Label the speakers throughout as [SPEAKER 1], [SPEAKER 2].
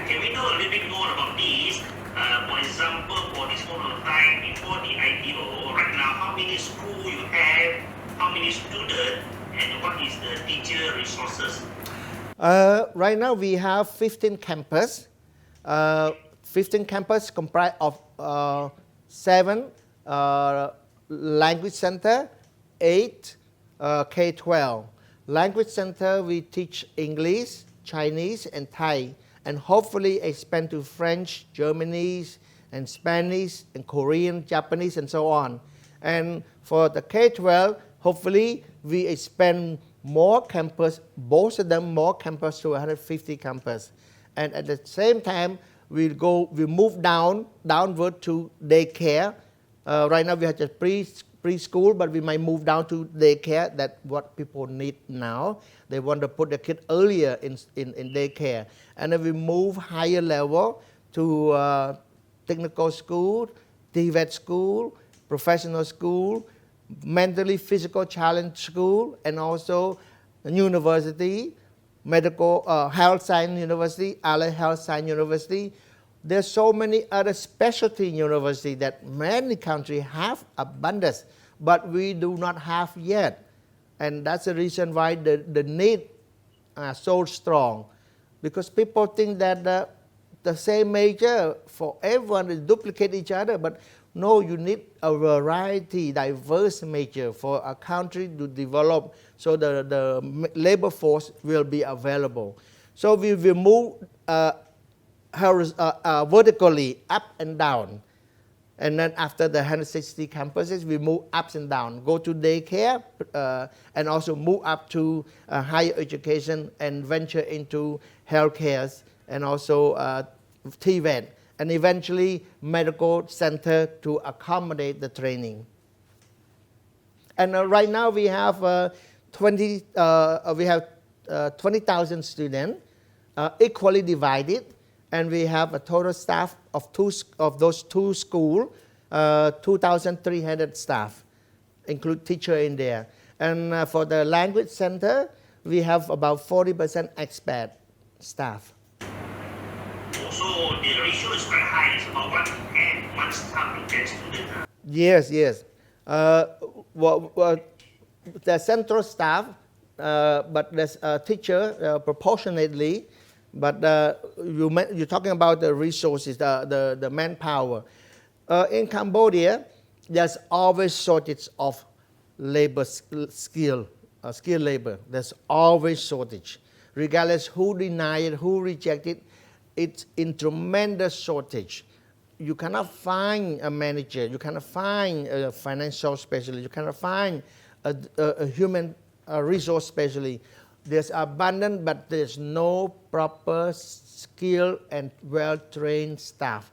[SPEAKER 1] can we know a little bit more about this? For example, for this moment of time before the IPO, right now, how many schools you have, how many students, and what is the teacher resources?
[SPEAKER 2] Right now we have 15 campus. 15 campus comprised of 7 language center, 8 K-12. Language center we teach English, Chinese, and Thai, and hopefully expand to French, Germanese, and Spanish, and Korean, Japanese, and so on. And for the K-12, hopefully we expand more campus, both of them more campus to 150 campus. And at the same time, we move downward to daycare. Right now we have just preschool, but we might move down to daycare. That's what people need now. They want to put the kid earlier in daycare. And then we move higher level to technical school, TVET school, professional school, mentally physical challenge school, and also university, medical health science university, allied health science university. There's so many other specialty universities that many countries have abundance, but we do not have yet. And that's the reason why the need are so strong. Because people think that the same major for everyone is duplicate each other, but no, you need a variety, diverse major for a country to develop so the labor force will be available. So we will move vertically up and down. And then after the 160 campuses, we move up and down, go to daycare, and also move up to higher education and venture into healthcare and also TVET, and eventually medical center to accommodate the training. And right now we have 20,000 students, equally divided. And we have a total staff of those two schools, 2,300 staff, include teacher in there. And for the language center, we have about 40% expat staff.
[SPEAKER 1] Also, the ratio is quite high. It's about 1 to 10, 1 staff to 10 students.
[SPEAKER 2] Yes, yes. The central staff, but there's a teacher proportionately. But you're talking about the resources, the manpower. In Cambodia, there's always shortage of labor skilled labor. There's always shortage. Regardless who deny it, who reject it, it's in tremendous shortage. You cannot find a manager. You cannot find a financial specialist. You cannot find a human resource specialist. There's abundance, but there's no proper skilled and well-trained staff.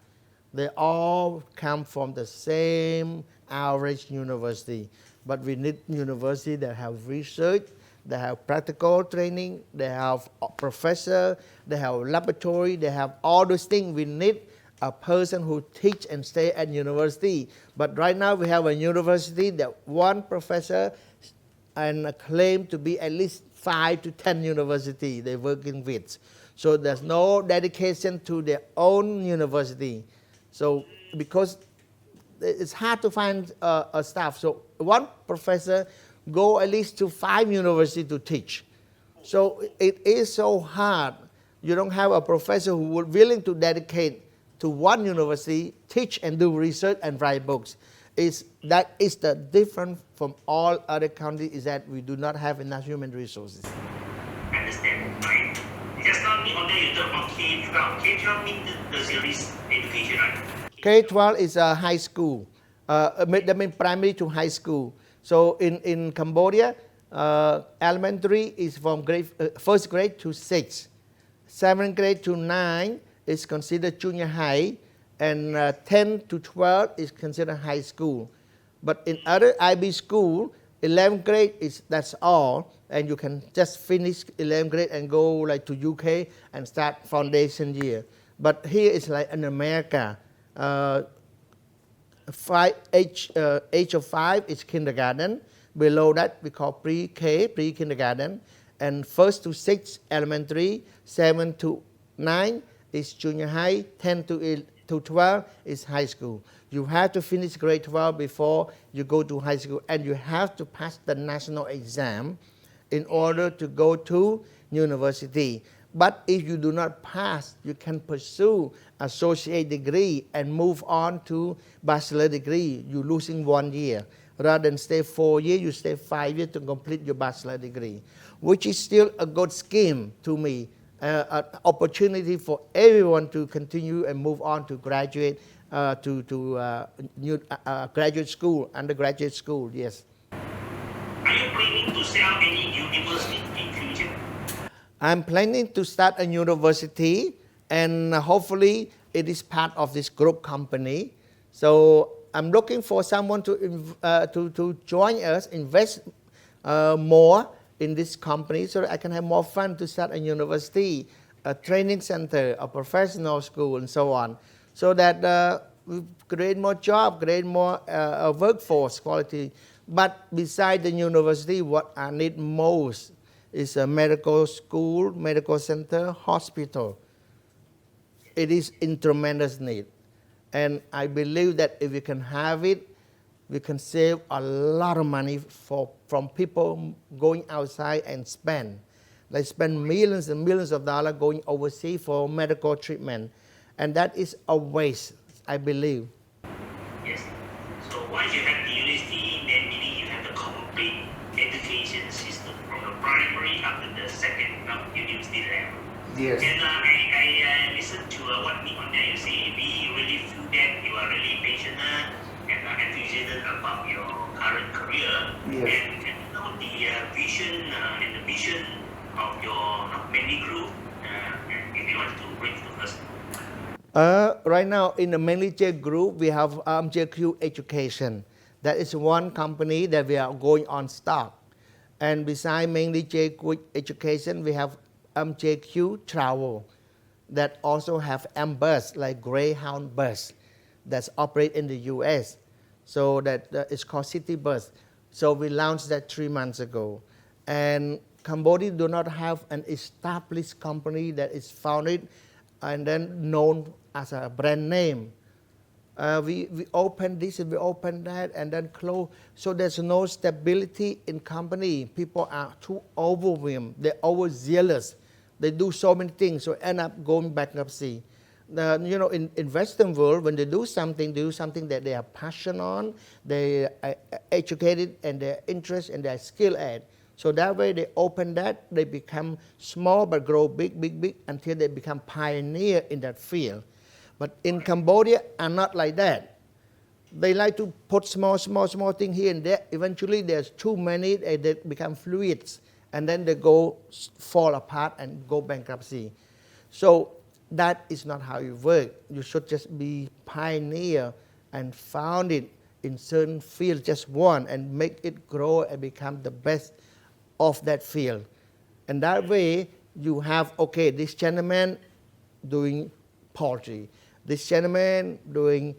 [SPEAKER 2] They all come from the same average university. But we need university that have research, they have practical training, they have professor, they have laboratory, they have all those things. We need a person who teach and stay at university. But right now we have a university that one professor and claim to be at least 5 to 10 universities they're working with. So there's no dedication to their own university. So because it's hard to find a staff. So one professor go at least to 5 universities to teach. So it is so hard. You don't have a professor who would willing to dedicate to one university, teach and do research and write books. That is the difference from all other countries, is that we do not have enough human resources.
[SPEAKER 1] Understand, right? Just not on there you talk about K-12. K-12 means the series education, right?
[SPEAKER 2] K-12 is a high school. That means primary to high school. So in Cambodia, elementary is from first grade to 6. 7th grade to 9 is considered junior high. And 10 to 12 is considered high school. But in other IB school, 11th grade that's all, and you can just finish 11th grade and go like to UK and start foundation year. But here it's like in America, age of 5 is kindergarten. Below that we call pre-K, pre-kindergarten, and 1st to 6 elementary, 7 to 9 is junior high, 10 to 12 is high school. You have to finish grade 12 before you go to high school, and you have to pass the national exam in order to go to university. But if you do not pass, you can pursue associate degree and move on to bachelor degree. You're losing 1 year. Rather than stay 4 years, you stay 5 years to complete your bachelor degree, which is still a good scheme to me, an opportunity for everyone to continue and move on to graduate graduate school, undergraduate school, yes.
[SPEAKER 1] Are you planning to sell any university in future?
[SPEAKER 2] I'm planning to start a university, and hopefully it is part of this group company. So I'm looking for someone to join us, invest more in this company so that I can have more fun to start a university, a training center, a professional school, and so on, so that we create more jobs, create more workforce quality. But beside the university, what I need most is a medical school, medical center, hospital. It is in tremendous need. And I believe that if we can have it, we can save a lot of money from people going outside and spend. They spend millions and millions of dollars going overseas for medical treatment. And that is a waste, I believe.
[SPEAKER 1] Yes. So once you have the university, then meaning you have the complete education system from the primary up to the second university level.
[SPEAKER 2] Yes.
[SPEAKER 1] And I listened to what Nick on there you say. We really feel that you are really passionate and enthusiastic about your current career.
[SPEAKER 2] Yes.
[SPEAKER 1] And you know the vision and the mission of your Manly group. If you want to bring to us.
[SPEAKER 2] Right now in the Manly J group, we have MJQ Education. That is one company that we are going on stock. And beside Manly J Education, we have MJQ Travel that also have M-Bus, like Greyhound bus, that's operate in the US. So that it's called City Bus. So we launched that 3 months ago. And Cambodia do not have an established company that is founded and then known as a brand name. We open this and we open that and then close. So there's no stability in company. People are too overwhelmed. They're overzealous. They do so many things, so end up going bankruptcy. You know, in Western world, when they do something that they are passionate on, they are educated and they're interested and they're skilled at. So that way they open that, they become small but grow big, big, big until they become pioneer in that field. But in Cambodia, are not like that. They like to put small thing here and there. Eventually there's too many, they become fluids. And then they fall apart and go bankruptcy. So that is not how you work. You should just be pioneer and found it in certain field, just one, and make it grow and become the best of that field. And that way you have, okay, this gentleman doing poultry, this gentleman doing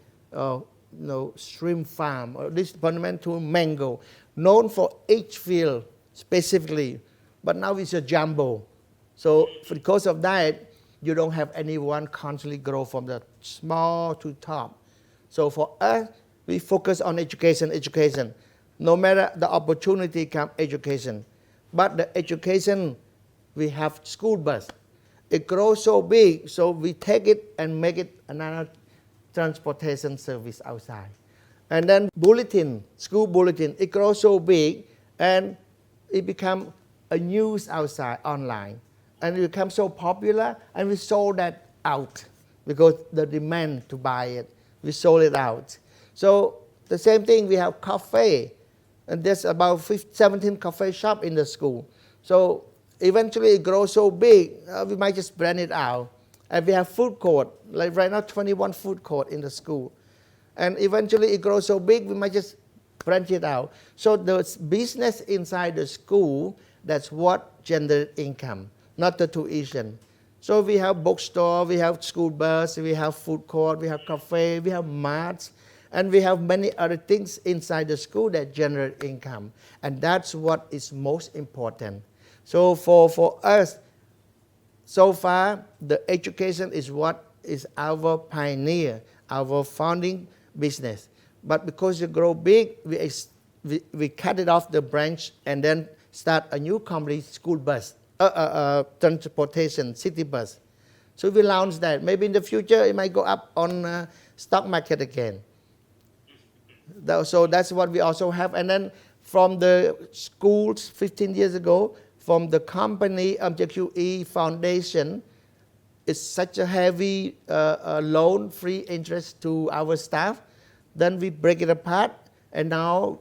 [SPEAKER 2] shrimp farm, or this gentleman doing mango, known for each field specifically. But now it's a jumbo. So because of that, you don't have anyone constantly grow from the small to top. So for us, we focus on education. No matter the opportunity come, education. But the education, we have school bus. It grows so big, so we take it and make it another transportation service outside. And then bulletin, school bulletin, it grows so big and it becomes a news outside online. And it becomes so popular and we sold that out because the demand to buy it, we sold it out. So the same thing, we have cafe. And there's about 17 cafe shop in the school. So eventually it grows so big, we might just brand it out. And we have food court, like right now 21 food court in the school. And eventually it grows so big, we might just branch it out. So the business inside the school, that's what generates income, not the tuition. So we have bookstore, we have school bus, we have food court, we have cafe, we have marts, and we have many other things inside the school that generate income. And that's what is most important. So for us, so far, the education is what is our pioneer, our founding business. But because you grow big, we cut it off the branch and then start a new company, school bus, transportation, city bus. So we launched that. Maybe in the future, it might go up on stock market again. So that's what we also have. And then from the schools 15 years ago, from the company MJQE Foundation, it's such a heavy loan, free interest to our staff. Then we break it apart, and now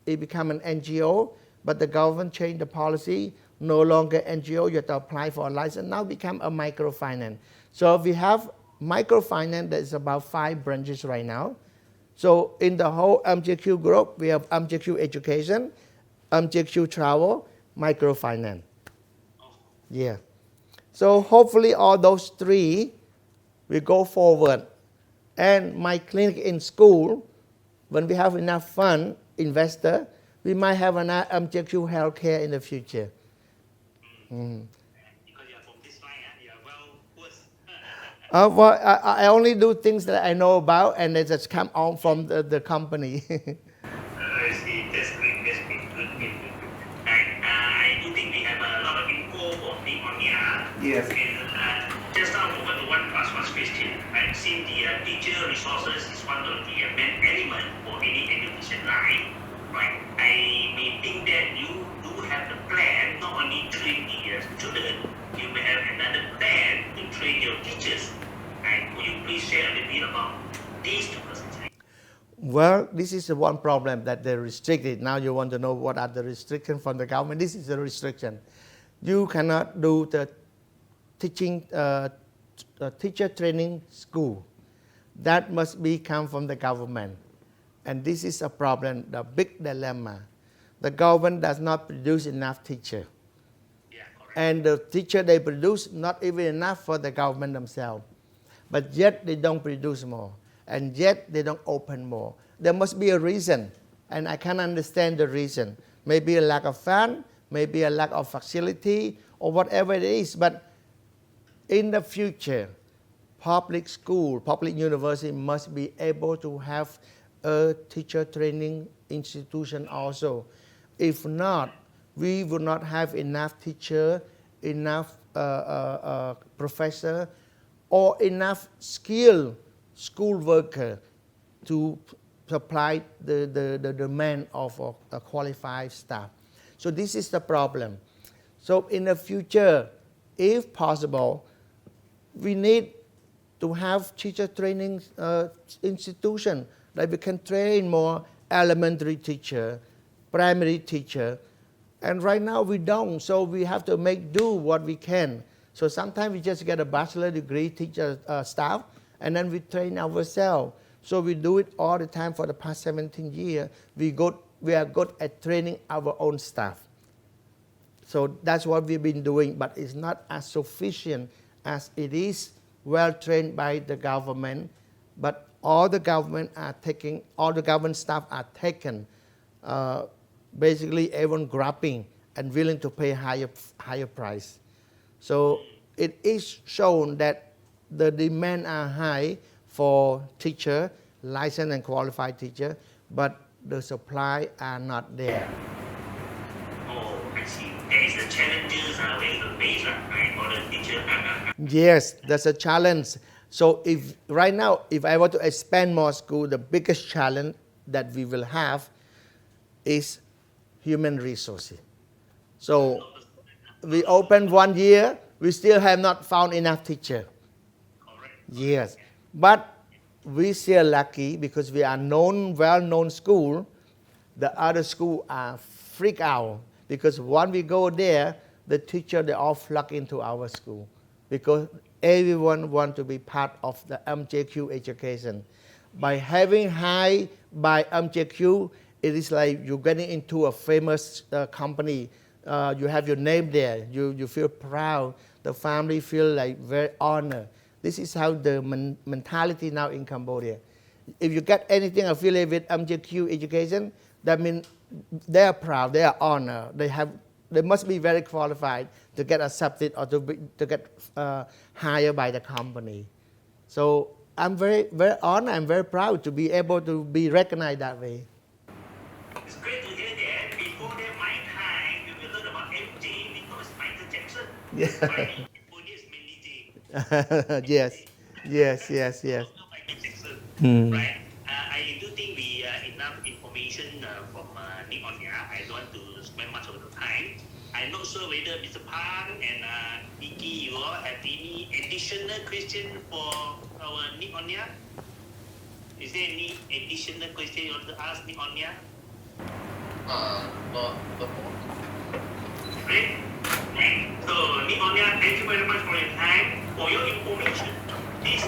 [SPEAKER 2] it become an NGO. But the government changed the policy. No longer NGO, you have to apply for a license. Now become a microfinance. So we have microfinance that is about 5 branches right now. So in the whole MJQ group, we have MJQ Education, MJQ Travel, Microfinance. Yeah. So hopefully all those 3 will go forward. And my clinic in school, when we have enough fund, investor, we might have an MJQ healthcare in the future.
[SPEAKER 1] Because you're from this line, you're well versed.
[SPEAKER 2] Well, I only do things that I know about, and they just come out from the company.
[SPEAKER 1] I see. That's great. That's great. Good. And I do think we have a lot of info on here.
[SPEAKER 2] Yes.
[SPEAKER 1] And just now over to 1+1 question. I've seen the teacher resources is one of the main element for any education line. Right. I may think that you do have the plan not only train the student, you may have another plan to train your teachers. And could you please share a little bit about these 2 persons?
[SPEAKER 2] Well, this is the one problem that they're restricted. Now you want to know what are the restrictions from the government. This is the restriction. You cannot do the teacher training school. That must come from the government. And this is a problem, the big dilemma. The government does not produce enough teachers.
[SPEAKER 1] Yeah, correct.
[SPEAKER 2] And the teacher they produce not even enough for the government themselves. But yet they don't produce more. And yet they don't open more. There must be a reason. And I can't understand the reason. Maybe a lack of fund, maybe a lack of facility, or whatever it is. But in the future, public school, public university must be able to have a teacher training institution also. If not, we will not have enough teacher, enough professor, or enough skilled school worker to supply the demand of a qualified staff. So this is the problem. So in the future, if possible, we need to have teacher training institution that we can train more elementary teacher, primary teacher. And right now we don't, so we have to make do what we can. So sometimes we just get a bachelor degree teacher staff, and then we train ourselves. So we do it all the time for the past 17 years. We are good at training our own staff. So that's what we've been doing, but it's not as sufficient as it is well trained by the government. But all the government staff are taken, basically everyone grabbing and willing to pay higher price. So it is shown that the demand are high for teacher, licensed and qualified teacher, but the supply are not there.
[SPEAKER 1] Oh, I see. There is the challenges where the base, right, for the teacher.
[SPEAKER 2] Yes, that's a challenge. So right now, if I were to expand more school, the biggest challenge that we will have is human resources. So we opened 1 year, we still have not found enough teacher.
[SPEAKER 1] Correct.
[SPEAKER 2] Yes, but we still lucky because we are well-known school. The other school are freak out because when we go there, the teacher, they all flock into our school because everyone want to be part of the MJQ education. By having high by MJQ, it is like you're getting into a famous company. You have your name there. You feel proud. The family feel like very honored. This is how the mentality now in Cambodia. If you get anything affiliated with MJQ education, that means they are proud, they are honored. They have they must be very qualified to get accepted or to get hired by the company. So I'm very honored. I'm very proud to be able to be recognized that way.
[SPEAKER 1] It's great to hear that. Before that, my time, we will learn about MJ because Michael Jackson.
[SPEAKER 2] Yeah.
[SPEAKER 1] Right? Police mainly J.
[SPEAKER 2] Yes.
[SPEAKER 1] Michael Jackson.
[SPEAKER 2] Hmm.
[SPEAKER 1] Right. I do think we enough information from Nick on here. I don't want to spend much of the time. I'm not sure whether Mr. Pan and Nikki, you all have any additional question for our Nick on here? Is there any additional question you want to ask Nick on here?
[SPEAKER 3] Not
[SPEAKER 1] Right? So, Nick on here, thank you very much for your time. For your information, this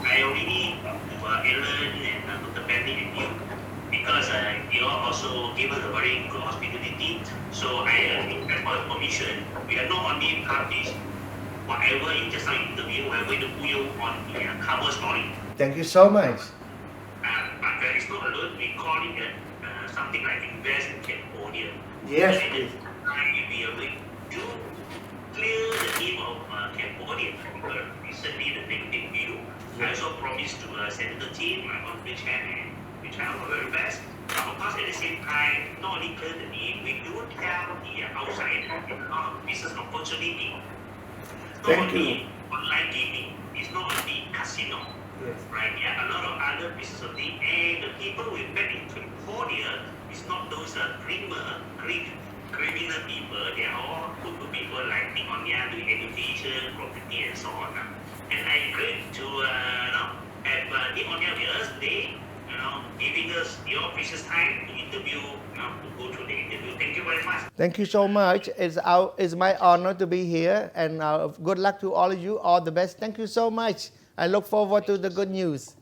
[SPEAKER 1] I already Ellen and Dr. Penny and you because you all also gave us a very good hospitality. So I think that for your permission, we are not only publish whatever you just interview, we are going to put you on the cover story.
[SPEAKER 2] Thank you so much.
[SPEAKER 1] But there is not alone, we call it something like Invest in Cambodia.
[SPEAKER 2] Yes,
[SPEAKER 1] And
[SPEAKER 2] please.
[SPEAKER 1] we are going to clear the name of Cambodia recently the negative view. I also promised to send the team on the channel, which I will do very best. But of course, at the same time, not only clear the name, we do tell the outside business opportunity. Not
[SPEAKER 2] Thank
[SPEAKER 1] only
[SPEAKER 2] you.
[SPEAKER 1] online gaming, it's not only casino.
[SPEAKER 2] Yes.
[SPEAKER 1] Right? Yeah, a lot of other business of thing. And the people we met in Cambodia is not those criminal people. They are all good people like Nikonia doing education, property, and so on. And I agree to have Nikonia with us today, giving us your precious time to interview, to go through the interview. Thank you very much.
[SPEAKER 2] Thank you so much. It's my honor to be here, and good luck to all of you. All the best. Thank you so much. I look forward to the good news.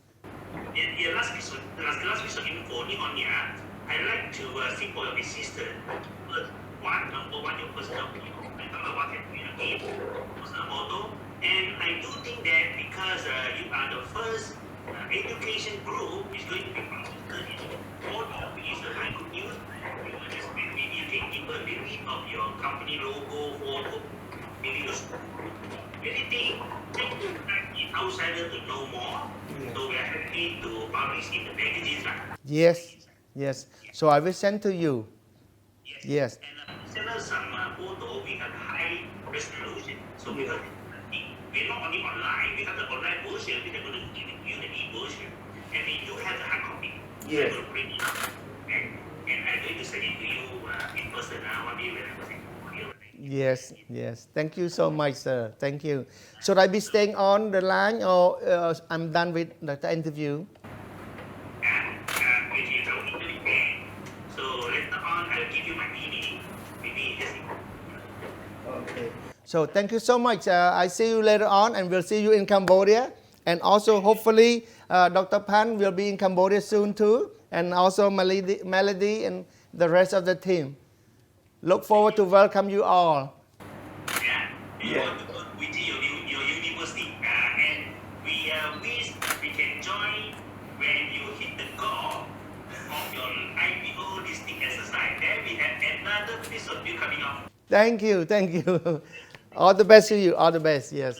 [SPEAKER 1] Yeah, last piece of info, Nikonia, I'd like to seek for your assistance. Number one, your personal view. Number one can be a game, personal motto. And I do think that because you are the first education group is going to be participated in all which is a very good news. Maybe you can give a little bit of your company logo, photo, maybe anything to let the outsider to know more. So we are happy to publish in the magazines.
[SPEAKER 2] Yes. So I will send to you. Yes.
[SPEAKER 1] And send us some photo with a high resolution. So because we're not only online, we have the online version, we're going to give you the e-version. And we do have the hard copy.
[SPEAKER 2] Yes.
[SPEAKER 1] We're going to print it out. And I'm going to send it to you in person one day when I was in Cambodia.
[SPEAKER 2] Yes. Thank you so much, sir. Thank you. Should I be staying on the line or I'm done with the interview?
[SPEAKER 1] Which is our interview plan. So later on, I'll give you my email. Maybe just
[SPEAKER 2] Okay. So thank you so much. I see you later on, and we'll see you in Cambodia. And also, hopefully, Dr. Pan will be in Cambodia soon too, and also Melody and the rest of the team. Look forward to welcome you all.
[SPEAKER 1] You want to go with your university, and we wish we can join when you hit the goal of your IPO listing exercise. Then we have another piece of you coming up.
[SPEAKER 2] Thank you. All the best to you. All the best. Yes.